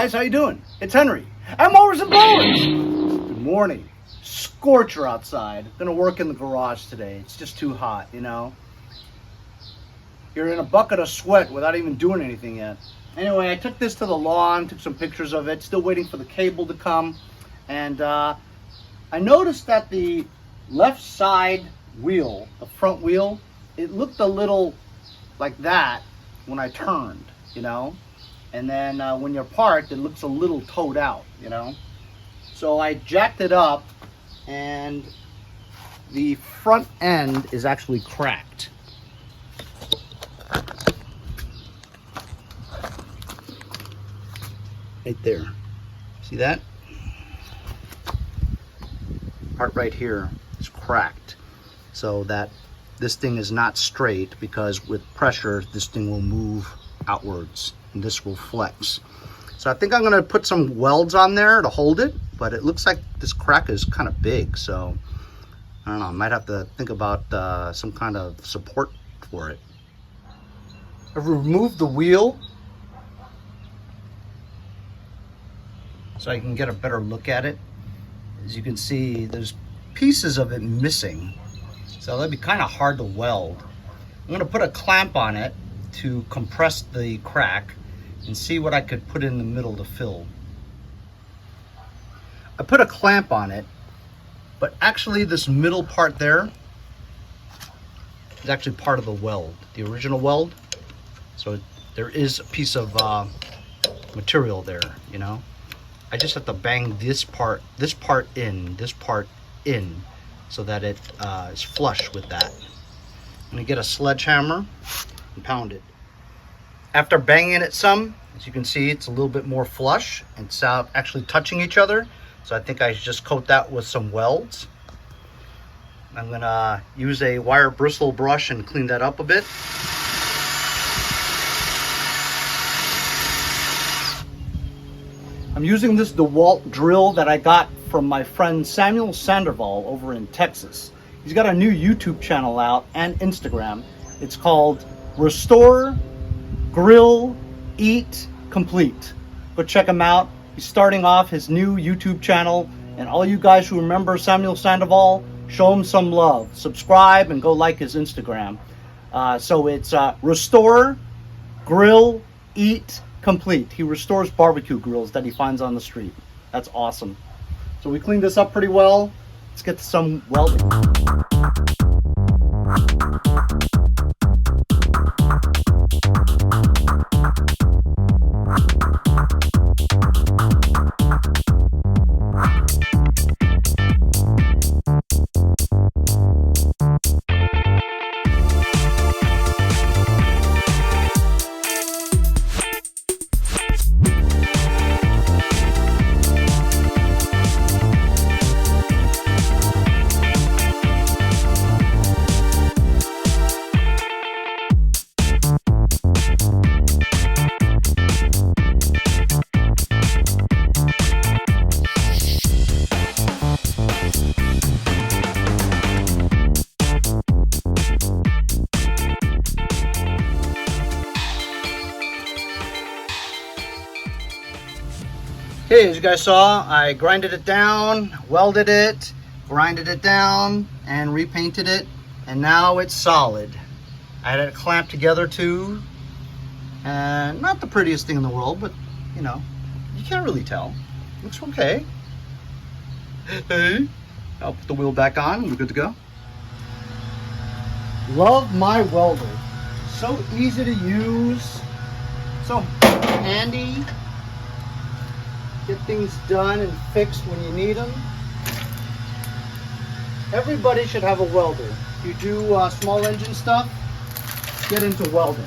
guys, how you doing? It's Henry at Mowers and Blowers. Good morning. Scorcher outside. Gonna work in the garage today. It's just too hot, you know. You're in a bucket of sweat without even doing anything yet. Anyway, I took this to the lawn, took some pictures of it, still waiting for the cable to come. And I noticed that the left side wheel, the front wheel, it looked a little like that when I turned, you know. And then when you're parked, it looks a little towed out, you know. So I jacked it up, and the front end is actually cracked. Right there. See that? Part right here is cracked. So that this thing is not straight, because with pressure, this thing will move outwards and this will flex. So I think I'm gonna put some welds on there to hold it, but it looks like this crack is kind of big. So I don't know, I might have to think about some kind of support for it. I've removed the wheel so I can get a better look at it. As you can see, there's pieces of it missing, so that'd be kind of hard to weld. I'm gonna put a clamp on it to compress the crack and see what I could put in the middle to fill. I put a clamp on it, but actually this middle part there is actually part of the weld, the original weld. So there is a piece of material there, you know. I just have to bang this part in, so that it is flush with that. I'm gonna get a sledgehammer and pound it. After banging it some, as you can see, it's a little bit more flush and it's actually touching each other. So I think I should just coat that with some welds. I'm gonna use a wire bristle brush and clean that up a bit. I'm using this DeWalt drill that I got from my friend Samuel Sandoval over in Texas. He's got a new YouTube channel out and Instagram. It's called Restore, Grill, Eat, Complete. Go check him out. He's starting off his new YouTube channel, and all you guys who remember Samuel Sandoval, show him some love. Subscribe and go like his Instagram. So it's Restore, Grill, Eat, Complete. He restores barbecue grills that he finds on the street. That's awesome. So we cleaned this up pretty well. Let's get to some welding. Okay, as you guys saw, I grinded it down, welded it, grinded it down, and repainted it, and now it's solid. I had it clamped together too, and not the prettiest thing in the world, but you know, you can't really tell. Looks okay. Hey, I'll put the wheel back on and we're good to go. Love my welder. So easy to use, so handy. Get things done and fixed when you need them. Everybody should have a welder. If you do small engine stuff, get into welding.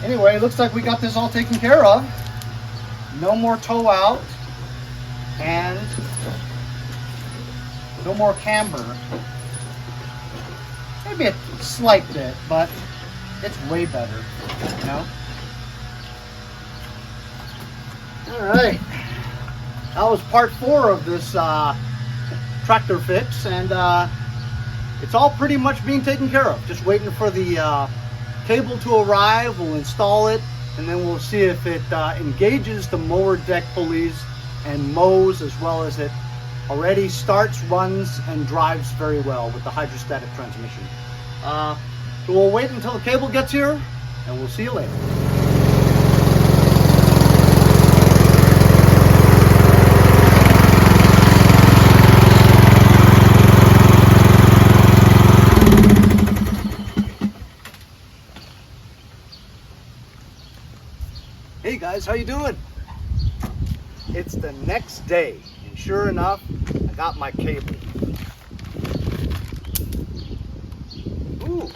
Anyway, looks like we got this all taken care of. No more tow out and no more camber. Maybe a slight bit, but it's way better, you know? All right, that was part 4 of this tractor fix, and it's all pretty much being taken care of. Just waiting for the cable to arrive. We'll install it, and then we'll see if it engages the mower deck pulleys and mows, as well as it already starts, runs, and drives very well with the hydrostatic transmission. So we'll wait until the cable gets here, and we'll see you later. Hey guys, how you doing? It's the next day, and sure enough, I got my cable. Ooh,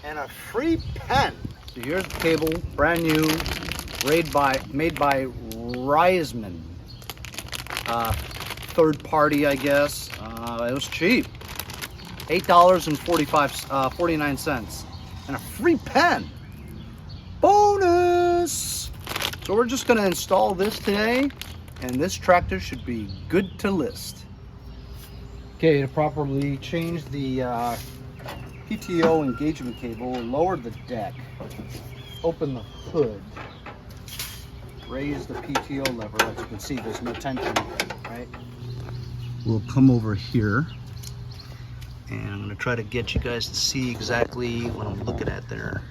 and a free pen. So here's the cable, brand new, made by Craftsman. Third party, I guess. It was cheap. $8.49, and a free pen. Bonus! So we're just going to install this today, and this tractor should be good to list. Okay, to properly change the PTO engagement cable, lower the deck, open the hood, raise the PTO lever. As you can see, there's no tension, right? We'll come over here, and I'm going to try to get you guys to see exactly what I'm looking at there.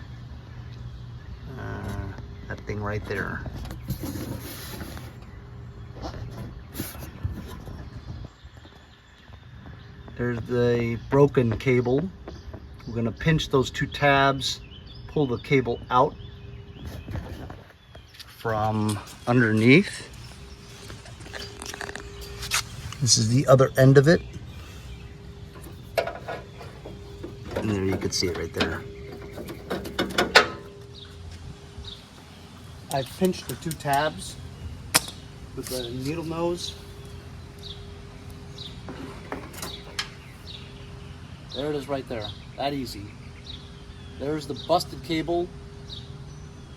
That thing right there. There's the broken cable. We're going to pinch those two tabs, pull the cable out from underneath. This is the other end of it. And there you can see it right there. I've pinched the two tabs with the needle nose. There it is right there. That easy. There's the busted cable.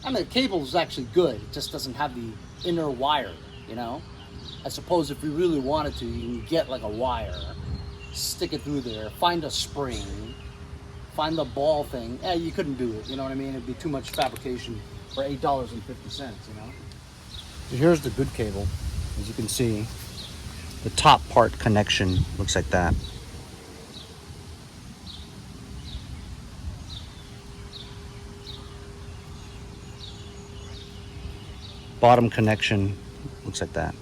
I mean, the cable is actually good. It just doesn't have the inner wire, you know? I suppose if you really wanted to, you can get like a wire, stick it through there, find a spring, find the ball thing. You couldn't do it, you know what I mean? It'd be too much fabrication for $8.50, you know? So here's the good cable. As you can see, the top part connection looks like that. Bottom connection looks like that.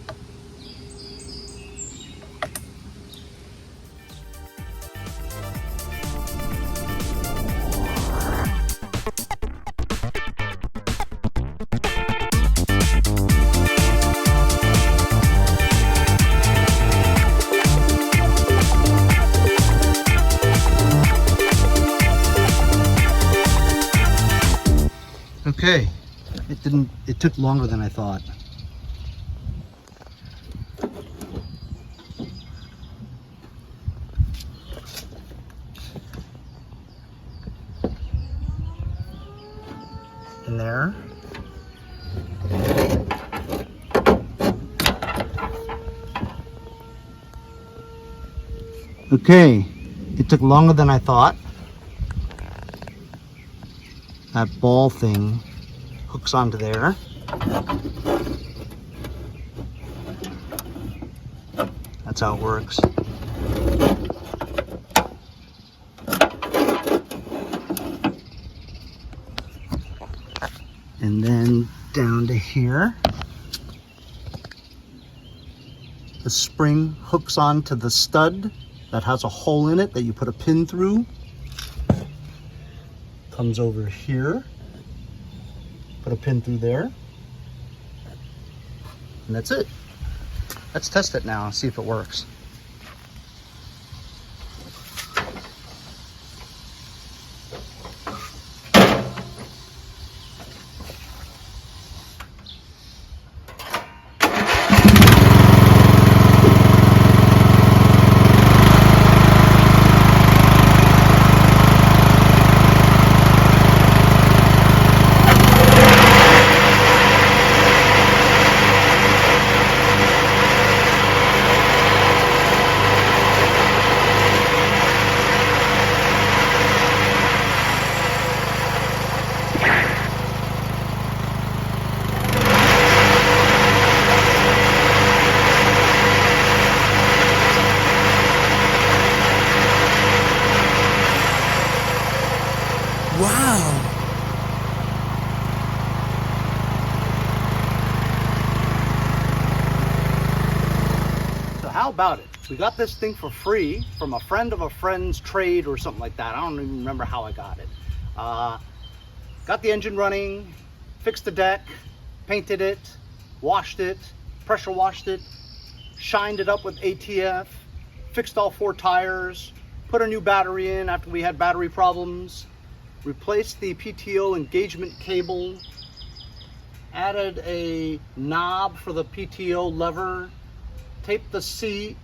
Okay, it took longer than I thought. In there. Okay, it took longer than I thought. That ball thing hooks onto there. That's how it works. And then down to here. The spring hooks onto the stud that has a hole in it that you put a pin through. Comes over here, put a pin through there, and that's it. Let's test it now and see if it works. how about it? We got this thing for free from a friend of a friend's trade or something like that. I don't even remember how I got it. Got the engine running, fixed the deck, painted it, washed it, pressure washed it, shined it up with ATF, fixed all 4 tires, put a new battery in after we had battery problems, replaced the PTO engagement cable, added a knob for the PTO lever, taped the seat,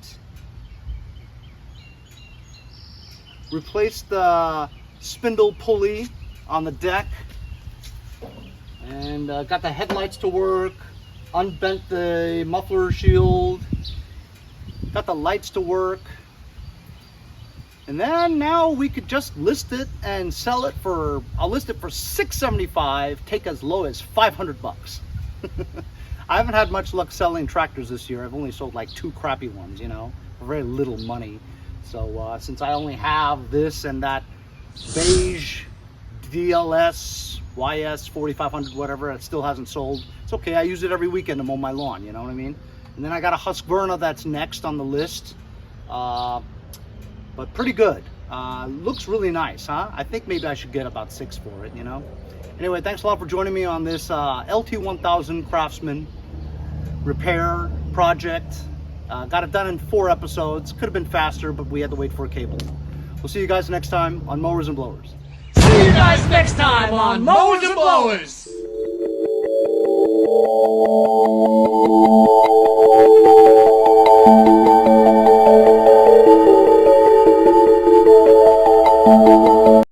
replaced the spindle pulley on the deck, and got the headlights to work, unbent the muffler shield, got the lights to work, and then now we could just list it and sell it for, I'll list it for $675, take as low as 500 bucks. I haven't had much luck selling tractors this year. I've only sold like 2 crappy ones, you know, for very little money. So since I only have this and that beige DLS YS 4500 whatever, it still hasn't sold. It's okay, I use it every weekend to mow my lawn, you know what I mean? And then I got a Husqvarna that's next on the list, but pretty good. Looks really nice, huh? I think maybe I should get about 6 for it, you know? Anyway, thanks a lot for joining me on this LT1000 Craftsman repair project. Got it done in 4 episodes. Could have been faster, but we had to wait for a cable. We'll see you guys next time on Mowers and Blowers. See you guys next time on Mowers and Blowers.